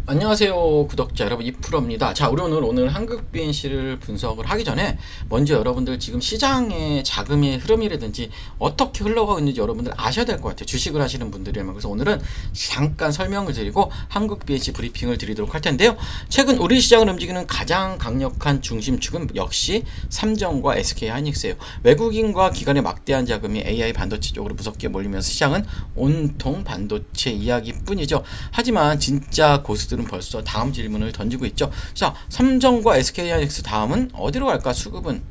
안녕하세요 구독자 여러분, 이프로입니다. 자, 우리 오늘 한국 BNC를 분석을 하기 전에 먼저 여러분들 지금 시장의 자금의 흐름이라든지 어떻게 흘러가고 있는지 여러분들 아셔야 될 것 같아요. 주식을 하시는 분들이라면. 그래서 오늘은 잠깐 설명을 드리고 한국 BNC 브리핑을 드리도록 할 텐데요. 최근 우리 시장을 움직이는 가장 강력한 중심축은 역시 삼성과 SK하이닉스예요. 외국인과 기관의 막대한 자금이 AI 반도체 쪽으로 무섭게 몰리면서 시장은 온통 반도체 이야기뿐이죠. 하지만 진짜 고수들은 벌써 다음 질문을 던지고 있죠. 자, 삼성과 SK하이닉스 다음은 어디로 갈까? 수급은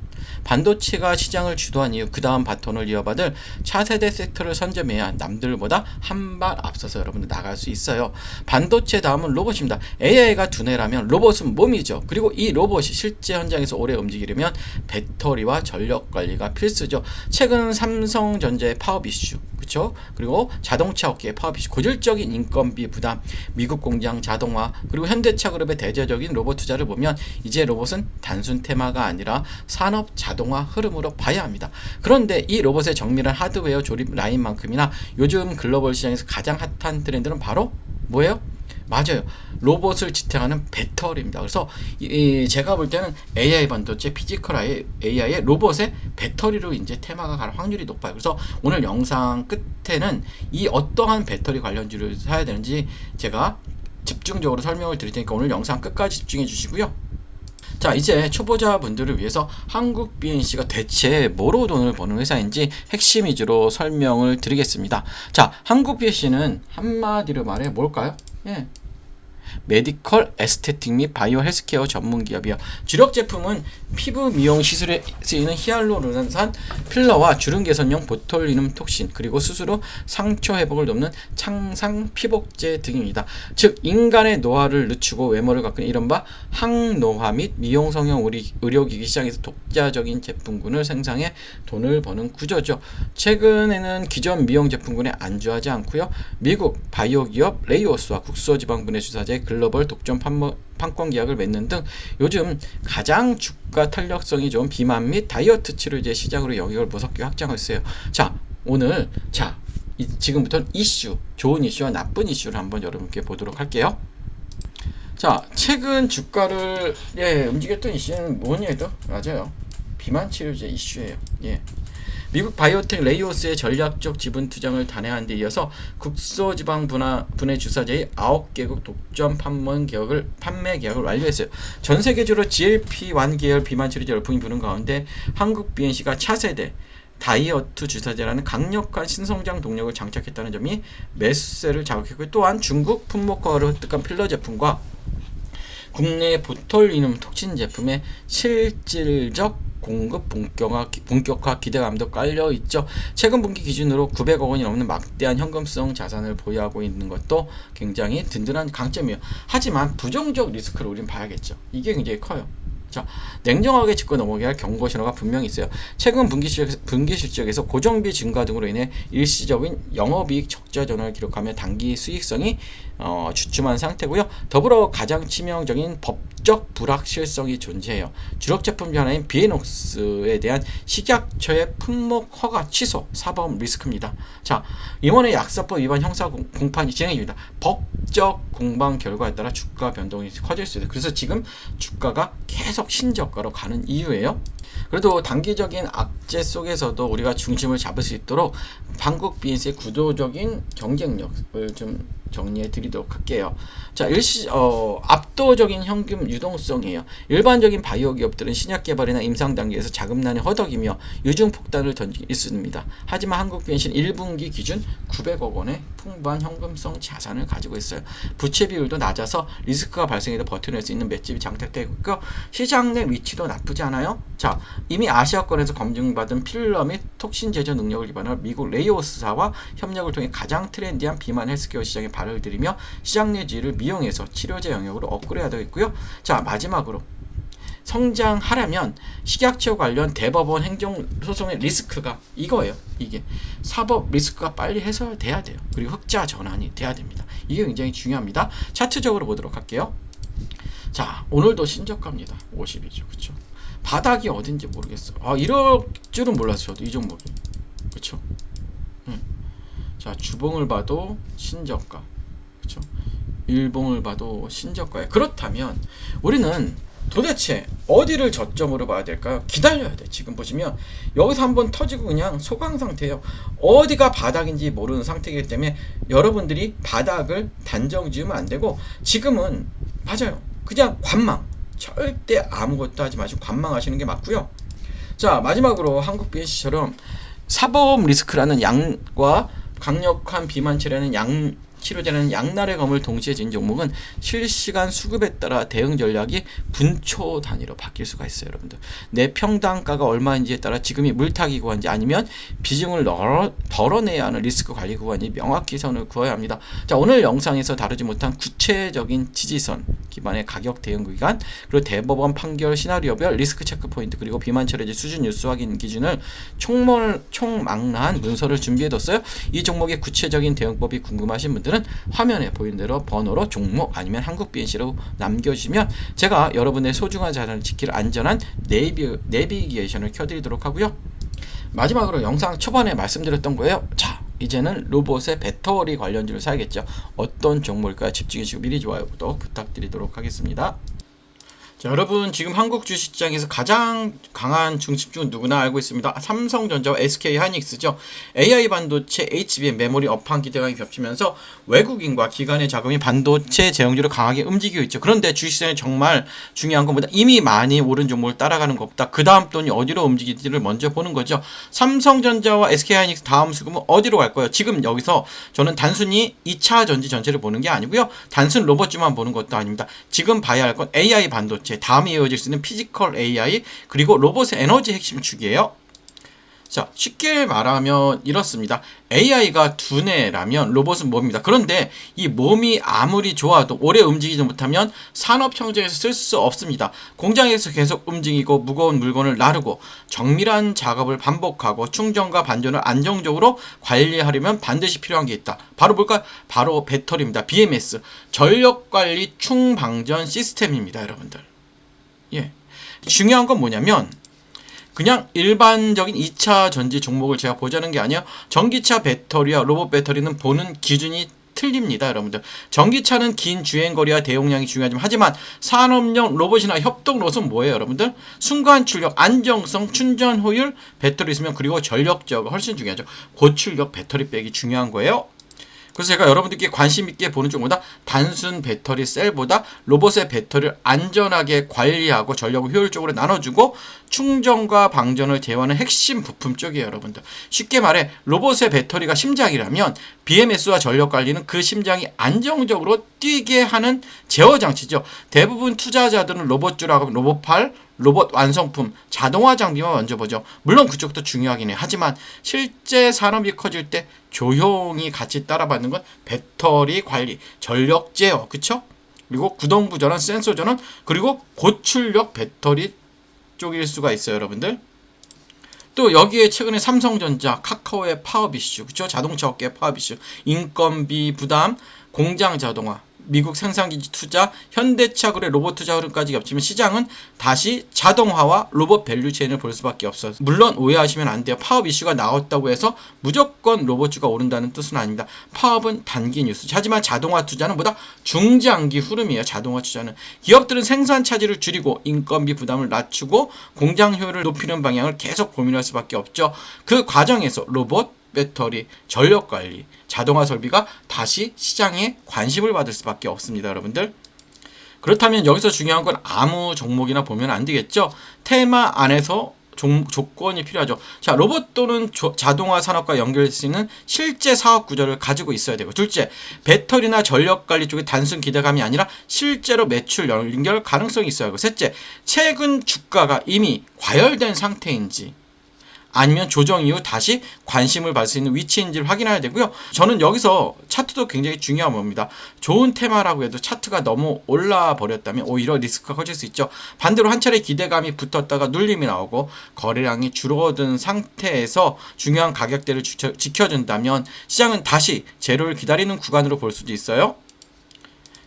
반도체가 시장을 주도한 이후 그 다음 바톤을 이어받을 차세대 섹터를 선점해야 남들보다 한 발 앞서서 여러분들 나갈 수 있어요. 반도체 다음은 로봇입니다. AI가 두뇌라면 로봇은 몸이죠. 그리고 이 로봇이 실제 현장에서 오래 움직이려면 배터리와 전력 관리가 필수죠. 최근 삼성전자의 파업 이슈, 그렇죠? 그리고 자동차 업계의 파업 이슈, 고질적인 인건비 부담, 미국 공장 자동화, 그리고 현대차 그룹의 대대적인 로봇 투자를 보면 이제 로봇은 단순 테마가 아니라 산업 자동화 흐름으로 봐야 합니다. 그런데 이 로봇의 정밀한 하드웨어 조립 라인만큼이나 요즘 글로벌 시장에서 가장 핫한 트렌드는 바로 뭐예요? 맞아요. 로봇을 지탱하는 배터리입니다. 그래서 제가 볼 때는 AI 반도체, 피지컬 AI의 로봇의 배터리로 이제 테마가 갈 확률이 높아요. 그래서 오늘 영상 끝에는 이 어떠한 배터리 관련주를 사야 되는지 제가 집중적으로 설명을 드릴 테니까 오늘 영상 끝까지 집중해 주시고요. 자, 이제 초보자분들을 위해서 한국 BNC가 대체 뭐로 돈을 버는 회사인지 핵심 위주로 설명을 드리겠습니다. 자, 한국 BNC는 한마디로 말해 뭘까요? 예. 메디컬 에스테틱 및 바이오 헬스케어 전문 기업이요. 주력 제품은 피부 미용 시술에 쓰이는 히알루론산 필러와 주름 개선용 보톨리눔 톡신, 그리고 스스로 상처 회복을 돕는 창상 피복제 등입니다. 즉 인간의 노화를 늦추고 외모를 가꾸는 이른바 항노화 및 미용 성형 의료기기 시장에서 독자적인 제품군을 생산해 돈을 버는 구조죠. 최근에는 기존 미용 제품군에 안주하지 않고요. 미국 바이오 기업 레이오스와 국소지방분해 주사제 글로벌 독점 판권 계약을 맺는 등 요즘 가장 주가 탄력성이 좋은 비만 및 다이어트 치료제 시장으로 영역을 무섭게 확장하고 있어요. 자, 오늘 지금부터는 이슈, 좋은 이슈와 나쁜 이슈를 한번 여러분께 보도록 할게요. 자, 최근 주가를 움직였던 이슈는 뭐니 해도 맞아요. 비만 치료제 이슈예요. 미국 바이오텍 레이오스의 전략적 지분 투자를 단행한 데 이어서 국소지방 분해 주사제의 9개국 독점 판매 계약을 완료했어요. 전 세계적으로 GLP-1 계열 비만 치료제 열풍이 부는 가운데 한국 BNC가 차세대 다이어트 주사제라는 강력한 신성장 동력을 장착했다는 점이 매수세를 자극했고, 또한 중국 품목화를 획득한 필러 제품과 국내 보톨리눔 톡신 제품의 실질적 공급 본격화 기대감도 깔려 있죠. 최근 분기 기준으로 900억 원이 넘는 막대한 현금성 자산을 보유하고 있는 것도 굉장히 든든한 강점이에요. 하지만 부정적 리스크를 우린 봐야겠죠. 이게 굉장히 커요. 자, 냉정하게 짚고 넘어가야 할 경고 신호가 분명히 있어요. 최근 분기 실적에서 고정비 증가 등으로 인해 일시적인 영업이익 적자 전환을 기록하며 단기 수익성이 주춤한 상태고요. 더불어 가장 치명적인 법적 불확실성이 존재해요. 주력 제품 중 하나인 비에녹스에 대한 식약처의 품목 허가 취소, 사법 리스크입니다. 자, 이번에 약사법 위반 형사 공판이 진행 중입니다. 법적 공방 결과에 따라 주가 변동이 커질 수 있어요. 그래서 지금 주가가 계속 신저가로 가는 이유예요. 그래도 단기적인 악재 속에서도 우리가 중심을 잡을 수 있도록 한국 BNC의 구조적인 경쟁력을 좀 정리해 드리도록 할게요. 자, 압도적인 현금 유동성이에요. 일반적인 바이오 기업들은 신약 개발이나 임상 단계에서 자금난에 허덕이며 유중 폭탄을 던지기 일쑤입니다. 하지만 한국 BNC는 1분기 기준 900억 원의 풍부한 현금성 자산을 가지고 있어요. 부채 비율도 낮아서 리스크가 발생해도 버텨낼 수 있는 맷집이 장착되고 있고, 시장 내 위치도 나쁘지 않아요. 자, 이미 아시아권에서 검증받은 필러 및 톡신 제조 능력을 기반으로 미국 레이오스사와 협력을 통해 가장 트렌디한 비만 헬스케어 시장에 발을 들이며 시장 내 지위를 미용해서 치료제 영역으로 업그레이드하고 있고요. 자, 마지막으로 성장하려면 식약처 관련 대법원 행정소송의 리스크가 이거예요. 이게 사법 리스크가 빨리 해소돼야 돼요. 그리고 흑자 전환이 돼야 됩니다. 이게 굉장히 중요합니다. 차트적으로 보도록 할게요. 자, 오늘도 신저가입니다. 50이죠. 그쵸? 바닥이 어딘지 모르겠어. 이럴 줄은 몰랐어요. 저도 이 종목이. 그쵸? 자, 주봉을 봐도 신저가. 그쵸? 일봉을 봐도 신저가에. 그렇다면 우리는 도대체 어디를 저점으로 봐야 될까요? 기다려야 돼. 지금 보시면 여기서 한번 터지고 그냥 소강 상태예요. 어디가 바닥인지 모르는 상태이기 때문에 여러분들이 바닥을 단정 지으면 안 되고, 지금은 맞아요. 그냥 관망. 절대 아무것도 하지 마시고 관망하시는 게 맞고요. 자, 마지막으로 한국 BNC처럼 사법 리스크라는 양과 강력한 비만치라는 양 치료제라는 양날의 검을 동시에 진 종목은 실시간 수급에 따라 대응 전략이 분초 단위로 바뀔 수가 있어요. 여러분들, 내 평당가가 얼마인지에 따라 지금이 물타기 구간인지 아니면 비중을 덜어내야 하는 리스크 관리 구간이 명확히 선을 그어야 합니다. 자, 오늘 영상에서 다루지 못한 구체적인 지지선 기반의 가격 대응 기간, 그리고 대법원 판결 시나리오별 리스크 체크 포인트, 그리고 비만 치료제 수준 뉴스 확인 기준을 총망라한 문서를 준비해뒀어요. 이 종목의 구체적인 대응법이 궁금하신 분들은 화면에 보이는 대로 번호로 종목 아니면 한국 BNC로 남겨주시면 제가 여러분의 소중한 자산을 지킬 안전한 내비게이션을 켜드리도록 하고요. 마지막으로 영상 초반에 말씀드렸던 거예요. 자, 이제는 로봇의 배터리 관련주를 사야겠죠. 어떤 종목일까요? 집중해주시고 미리 좋아요, 구독 부탁드리도록 하겠습니다. 자, 여러분, 지금 한국 주식시장에서 가장 강한 중심주는 누구나 알고 있습니다. 삼성전자와 SK하이닉스죠. AI 반도체, HBM, 메모리 업황 기대감이 겹치면서 외국인과 기관의 자금이 반도체 제형주를 강하게 움직이고 있죠. 그런데 주식시장에 정말 중요한 것보다 이미 많이 오른 종목을 따라가는 것보다 그 다음 돈이 어디로 움직일지를 먼저 보는 거죠. 삼성전자와 SK하이닉스 다음 수급은 어디로 갈까요? 지금 여기서 저는 단순히 2차 전지 전체를 보는 게 아니고요, 단순 로봇주만 보는 것도 아닙니다. 지금 봐야 할 건 AI 반도체, 다음에 이어질 수 있는 피지컬 AI, 그리고 로봇의 에너지 핵심 축이에요. 자, 쉽게 말하면 이렇습니다. AI가 두뇌라면 로봇은 몸입니다. 그런데 이 몸이 아무리 좋아도 오래 움직이지 못하면 산업 현장에서 쓸 수 없습니다. 공장에서 계속 움직이고 무거운 물건을 나르고 정밀한 작업을 반복하고 충전과 반전을 안정적으로 관리하려면 반드시 필요한 게 있다. 바로 뭘까요? 바로 배터리입니다. BMS, 전력관리 충방전 시스템입니다. 여러분들. 예. 중요한 건 뭐냐면 그냥 일반적인 2차 전지 종목을 제가 보자는 게 아니라 전기차 배터리와 로봇 배터리는 보는 기준이 틀립니다. 여러분들, 전기차는 긴 주행거리와 대용량이 중요하지만 하지만 산업용 로봇이나 협동 로봇은 뭐예요? 여러분들, 순간 출력, 안정성, 충전 효율, 배터리 수명, 그리고 전력 제어가 훨씬 중요하죠. 고출력 배터리 백이 중요한 거예요. 그래서 제가 여러분들께 관심 있게 보는 쪽보다 단순 배터리 셀보다 로봇의 배터리를 안전하게 관리하고 전력을 효율적으로 나눠주고 충전과 방전을 제어하는 핵심 부품 쪽이에요. 여러분들, 쉽게 말해 로봇의 배터리가 심장이라면 BMS와 전력 관리는 그 심장이 안정적으로 뛰게 하는 제어 장치죠. 대부분 투자자들은 로봇주라고 하면 로봇팔, 로봇 완성품, 자동화 장비만 먼저 보죠. 물론 그쪽도 중요하긴 해요. 하지만 실제 산업이 커질 때 조용히 같이 따라받는 건 배터리 관리, 전력 제어, 그쵸? 그리고 구동부 전원, 센서 전원, 그리고 고출력 배터리 쪽일 수가 있어요. 여러분들, 또 여기에 최근에 삼성전자, 카카오의 파업 이슈, 그쵸? 자동차 업계의 파업 이슈, 인건비 부담, 공장 자동화, 미국 생산기지 투자, 현대차 그래 로봇 투자 흐름까지 겹치면 시장은 다시 자동화와 로봇 밸류체인을 볼 수밖에 없어요. 물론 오해하시면 안 돼요. 파업 이슈가 나왔다고 해서 무조건 로봇주가 오른다는 뜻은 아닙니다. 파업은 단기 뉴스. 하지만 자동화 투자는 보다 중장기 흐름이에요. 자동화 투자는 기업들은 생산 차질을 줄이고 인건비 부담을 낮추고 공장 효율을 높이는 방향을 계속 고민할 수밖에 없죠. 그 과정에서 로봇, 배터리, 전력관리, 자동화 설비가 다시 시장에 관심을 받을 수밖에 없습니다. 여러분들, 그렇다면 여기서 중요한 건 아무 종목이나 보면 안 되겠죠. 테마 안에서 조건이 필요하죠. 자, 로봇 또는 자동화 산업과 연결될 수 있는 실제 사업 구조를 가지고 있어야 되고, 둘째, 배터리나 전력 관리 쪽에 단순 기대감이 아니라 실제로 매출 연결 가능성이 있어야 하고, 셋째, 최근 주가가 이미 과열된 상태인지 아니면 조정 이후 다시 관심을 받을 수 있는 위치인지를 확인해야 되고요. 저는 여기서 차트도 굉장히 중요한 겁니다. 좋은 테마라고 해도 차트가 너무 올라 버렸다면 오히려 리스크가 커질 수 있죠. 반대로 한 차례 기대감이 붙었다가 눌림이 나오고 거래량이 줄어든 상태에서 중요한 가격대를 지켜준다면 시장은 다시 제로를 기다리는 구간으로 볼 수도 있어요.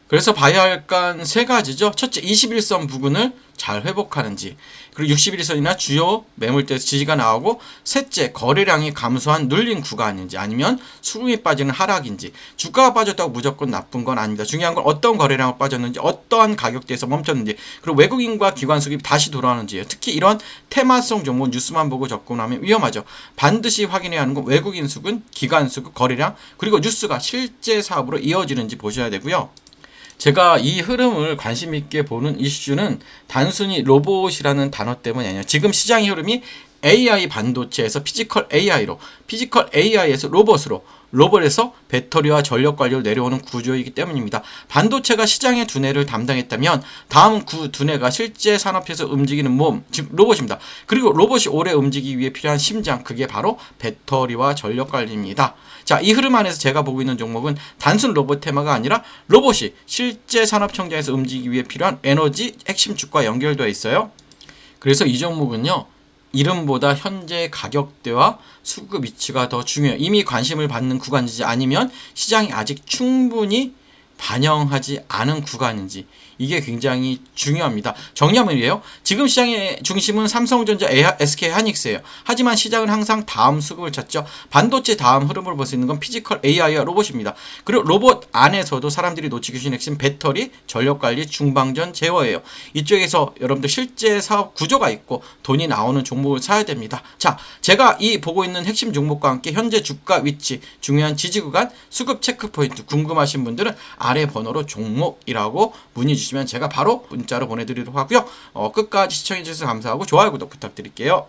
그래서 봐야 할 건 세 가지죠. 첫째, 21선 부근을 잘 회복하는지, 그리고 61선이나 주요 매물대에서 지지가 나오고, 셋째, 거래량이 감소한 눌린 구간인지 아니면 수급이 빠지는 하락인지. 주가가 빠졌다고 무조건 나쁜 건 아닙니다. 중요한 건 어떤 거래량을 빠졌는지, 어떠한 가격대에서 멈췄는지, 그리고 외국인과 기관 수급이 다시 돌아오는지예요. 특히 이런 테마성 종목 뉴스만 보고 접근하면 위험하죠. 반드시 확인해야 하는 건 외국인 수급, 기관 수급, 거래량, 그리고 뉴스가 실제 사업으로 이어지는지 보셔야 되고요. 제가 이 흐름을 관심 있게 보는 이슈는 단순히 로봇이라는 단어 때문이 아니에요. 지금 시장의 흐름이 AI 반도체에서 피지컬 AI로, 피지컬 AI에서 로봇으로, 로봇에서 배터리와 전력 관리로 내려오는 구조이기 때문입니다. 반도체가 시장의 두뇌를 담당했다면 다음 그 두뇌가 실제 산업에서 움직이는 몸, 즉 로봇입니다. 그리고 로봇이 오래 움직이기 위해 필요한 심장, 그게 바로 배터리와 전력 관리입니다. 자, 이 흐름 안에서 제가 보고 있는 종목은 단순 로봇 테마가 아니라 로봇이 실제 산업 청정에서 움직이기 위해 필요한 에너지 핵심 축과 연결되어 있어요. 그래서 이 종목은요, 이름보다 현재 가격대와 수급 위치가 더 중요해요. 이미 관심을 받는 구간인지 아니면 시장이 아직 충분히 반영하지 않은 구간인지, 이게 굉장히 중요합니다. 정리하면이에요. 지금 시장의 중심은 삼성전자, SK하이닉스예요. 하지만 시장은 항상 다음 수급을 찾죠. 반도체 다음 흐름을 볼 수 있는 건 피지컬 AI와 로봇입니다. 그리고 로봇 안에서도 사람들이 놓치기 쉬운 핵심 배터리, 전력관리, 중방전, 제어예요. 이쪽에서 여러분들 실제 사업 구조가 있고 돈이 나오는 종목을 사야 됩니다. 자, 제가 이 보고 있는 핵심 종목과 함께 현재 주가 위치, 중요한 지지 구간, 수급 체크 포인트 궁금하신 분들은 아래 번호로 종목이라고 문의 주시면 제가 바로 문자로 보내드리도록 하고요. 끝까지 시청해주셔서 감사하고 좋아요, 구독 부탁드릴게요.